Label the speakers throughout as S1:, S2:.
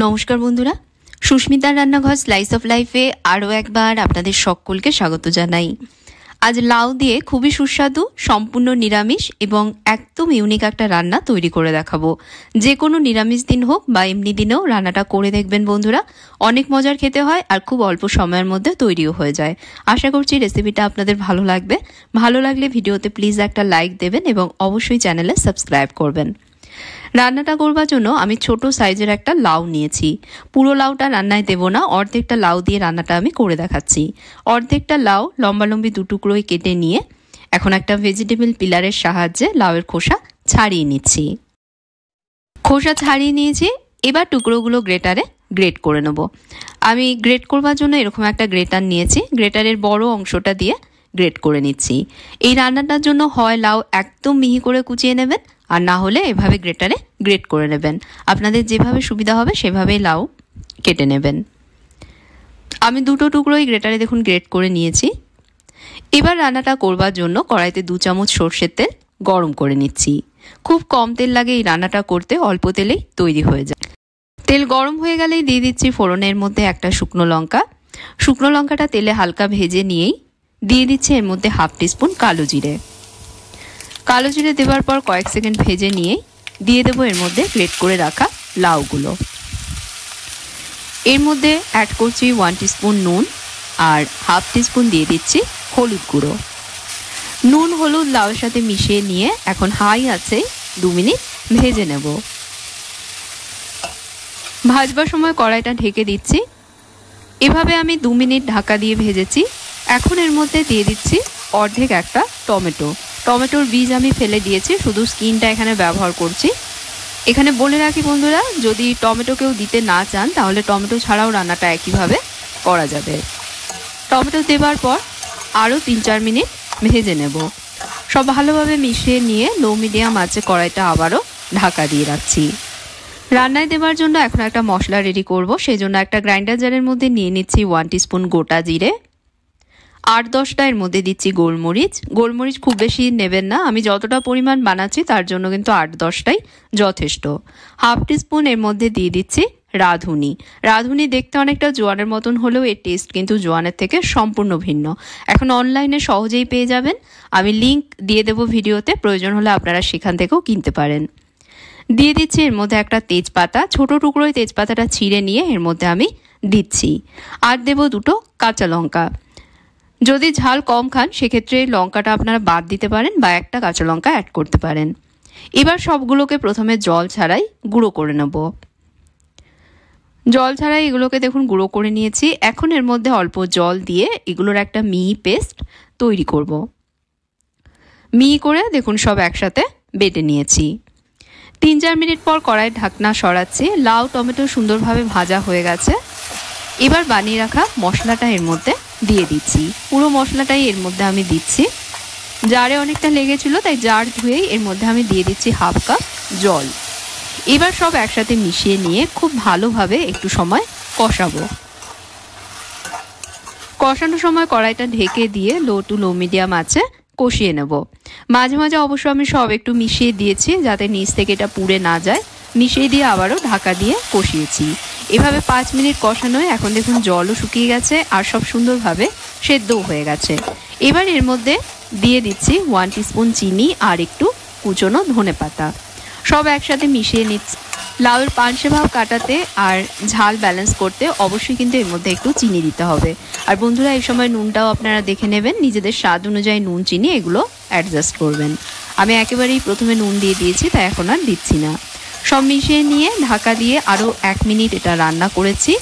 S1: নমস্কার বন্ধুরা, সুস্মিতার রান্নাঘর স্লাইস অফ লাইফে আরও একবার আপনাদের সকলকে স্বাগত জানাই। আজ লাউ দিয়ে খুবই সুস্বাদু, সম্পূর্ণ নিরামিষ এবং একদম ইউনিক একটা রান্না তৈরি করে দেখাবো। যে কোনো নিরামিষ দিন হোক বা এমনি দিনেও রান্নাটা করে দেখবেন বন্ধুরা, অনেক মজার খেতে হয় আর খুব অল্প সময়ের মধ্যে তৈরিও হয়ে যায়। আশা করছি রেসিপিটা আপনাদের ভালো লাগবে। ভালো লাগলে ভিডিওতে প্লিজ একটা লাইক দেবেন এবং অবশ্যই চ্যানেলে সাবস্ক্রাইব করবেন। রান্নাটা করবার জন্য আমি ছোট সাইজের একটা লাউ নিয়েছি। পুরো লাউটা রান্নায় দেব না, অর্ধেকটা লাউ দিয়ে রান্নাটা আমি করে দেখাচ্ছি। অর্ধেকটা লাউ লম্বালম্বি দুটুকরোই কেটে নিয়ে এখন একটা ভেজিটেবল পিলারের সাহায্যে লাউয়ের খোসা ছাড়িয়ে নিচ্ছি। খোসা ছাড়িয়ে নিয়েছি, এবার টুকরোগুলো গ্রেটারে গ্রেট করে নেব। আমি গ্রেট করবার জন্য এরকম একটা গ্রেটার নিয়েছি, গ্রেটারের বড় অংশটা দিয়ে গ্রেট করে নিচ্ছি। এই রান্নাটার জন্য হয় লাউ একদম মিহি করে কুচিয়ে নেবেন, আর না হলে এভাবে গ্রেটারে গ্রেট করে নেবেন। আপনাদের যেভাবে সুবিধা হবে সেভাবেই লাউ কেটে নেবেন। আমি দুটো টুকরোই গ্রেটারে দেখুন গ্রেট করে নিয়েছি। এবার রান্নাটা করবার জন্য কড়াইতে 2 চামচ সর্ষের তেল গরম করে নিচ্ছি। খুব কম তেল লাগে এই রান্নাটা করতে, অল্প তেলেই তৈরি হয়ে যায়। তেল গরম হয়ে গেলেই দিয়ে দিচ্ছি ফোড়নের মধ্যে একটা শুকনো লঙ্কা। শুকনো লঙ্কাটা তেলে হালকা ভেজে নিয়েই দিয়ে দিচ্ছি এর মধ্যে 1/2 টিস্পুন কালো জিরে। কালো জিরে দেওয়ার পর কয়েক সেকেন্ড ভেজে নিয়ে দিয়ে দেবো এর মধ্যে গ্রেট করে রাখা লাউগুলো। এর মধ্যে অ্যাড করছি 1 টিস্পুন নুন আর 1/2 টিস্পুন দিয়ে দিচ্ছি হলুদ গুঁড়ো। নুন হলুদ লাউয়ের সাথে মিশিয়ে নিয়ে এখন হাই আছে 2 মিনিট ভেজে নেব। ভাজবার সময় কড়াইটা ঢেকে দিচ্ছি। এভাবে আমি 2 মিনিট ঢাকা দিয়ে ভেজেছি। এখন এর মধ্যে দিয়ে দিচ্ছি অর্ধেক একটা টমেটো। টমেটোর বীজ আমি ফেলে দিয়েছি, শুধু স্কিনটা এখানে ব্যবহার করছি। এখানে বলে রাখি বন্ধুরা, যদি টমেটো কেউ দিতে না চান তাহলে টমেটো ছাড়াও রান্নাটা একইভাবে করা যাবে। টমেটো দেওয়ার পর আরও 3-4 মিনিট ভেজে নেব। সব ভালোভাবে মিশিয়ে নিয়ে লো মিডিয়াম আঁচে কড়াইটা আবারও ঢাকা দিয়ে রাখছি। রান্নায় দেওয়ার জন্য এখন একটা মশলা রেডি করব। সেই জন্য একটা গ্রাইন্ডার জারের মধ্যে নিয়ে নিচ্ছি 1 টিস্পুন গোটা জিরে, 8-10টা এর মধ্যে দিচ্ছি গোলমরিচ। গোলমরিচ খুব বেশি নেবেন না, আমি যতটা পরিমাণ বানাচ্ছি তার জন্য কিন্তু 8-10টাই যথেষ্ট। 1/2 টিস্পুন এর মধ্যে দিয়ে দিচ্ছি রাঁধুনি। রাঁধুনি দেখতে অনেকটা জোয়ানের মতন হলেও এর টেস্ট কিন্তু জোয়ানের থেকে সম্পূর্ণ ভিন্ন। এখন অনলাইনে সহজেই পেয়ে যাবেন, আমি লিংক দিয়ে দেবো ভিডিওতে, প্রয়োজন হলে আপনারা সেখান থেকেও কিনতে পারেন। দিয়ে দিচ্ছি এর মধ্যে একটা তেজপাতা, ছোট টুকরোয় তেজপাতাটা ছিঁড়ে নিয়ে এর মধ্যে আমি দিচ্ছি। আর দেব 2টো কাঁচা লঙ্কা। যদি ঝাল কম খান সেক্ষেত্রে লঙ্কাটা আপনারা বাদ দিতে পারেন বা একটা কাঁচা লঙ্কা অ্যাড করতে পারেন। এবার সবগুলোকে প্রথমে জল ছাড়াই গুঁড়ো করে নেব। জল ছাড়াই এগুলোকে দেখুন গুঁড়ো করে নিয়েছি। এখন এর মধ্যে অল্প জল দিয়ে এগুলোর একটা মিহি পেস্ট তৈরি করব। মিহি করে দেখুন সব একসাথে বেটে নিয়েছি। 3-4 মিনিট পর কড়াইয়ের ঢাকনা সরাচ্ছি। লাউ টমেটো সুন্দরভাবে ভাজা হয়ে গেছে। এবার বানিয়ে রাখা মশলাটা এর মধ্যে দিয়ে দিচ্ছি। পুরো মশলাটাই এর মধ্যে আমি দিচ্ছি। জারে অনেকটা লেগেছিল তাই জার ধুয়েই এর মধ্যে আমি দিয়ে দিচ্ছি 1/2 কাপ জল। এবার সব একসাথে মিশিয়ে নিয়ে খুব ভালোভাবে একটু সময় কষাবো। কষানোর সময় কড়াইটা ঢেকে দিয়ে লো টু লো মিডিয়াম আঁচে কষিয়ে নেব। মাঝে মাঝে অবশ্য আমি সব একটু মিশিয়ে দিয়েছি যাতে নিচ থেকে এটা পুড়ে না যায়। মিশিয়ে দিয়ে আবারও ঢাকা দিয়ে কষিয়েছি। এভাবে 5 মিনিট কষানোয় এখন দেখুন জলও শুকিয়ে গেছে আর সব সুন্দরভাবে সেদ্ধও হয়ে গেছে। এবার এর মধ্যে দিয়ে দিচ্ছি 1 টিস্পুন চিনি আর একটু কুচনো ধনেপাতা। সব একসাথে মিশিয়ে নিচ্ছি। লাউয়ের পানসে ভাব কাটাতে আর ঝাল ব্যালেন্স করতে অবশ্যই কিন্তু এর মধ্যে একটু চিনি দিতে হবে। আর বন্ধুরা এই সময় নুনটাও আপনারা দেখে নেবেন, নিজেদের স্বাদ অনুযায়ী নুন চিনি এগুলো অ্যাডজাস্ট করবেন। আমি একেবারেই প্রথমে নুন দিয়ে দিয়েছি তাই এখন আর দিচ্ছি না। সব মিশিয়ে নিয়ে ঢাকা দিয়ে আরও 1 মিনিট এটা রান্না করেছি।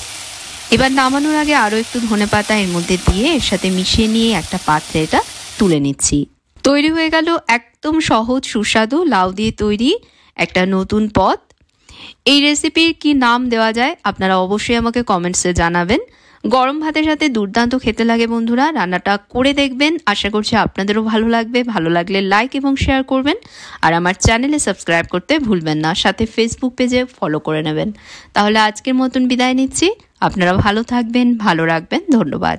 S1: এবার নামানোর আগে আরও একটু ধনেপাতা এর মধ্যে দিয়ে এর সাথে মিশিয়ে নিয়ে একটা পাত্রে এটা তুলে নিচ্ছি। তৈরি হয়ে গেল একদম সহজ সুস্বাদু লাউ দিয়ে তৈরি একটা নতুন পদ। এই রেসিপির কি নাম দেওয়া যায় আপনারা অবশ্যই আমাকে কমেন্টসে জানাবেন। গরম ভাতের সাথে দুর্দান্ত খেতে লাগে বন্ধুরা, রান্নাটা করে দেখবেন। আশা করছি আপনাদেরও ভালো লাগবে। ভালো লাগলে লাইক এবং শেয়ার করবেন আর আমার চ্যানেলে সাবস্ক্রাইব করতে ভুলবেন না। সাথে ফেসবুক পেজে ফলো করে নেবেন। তাহলে আজকের মতন বিদায় নিচ্ছি। আপনারা ভালো থাকবেন, ভালো রাখবেন। ধন্যবাদ।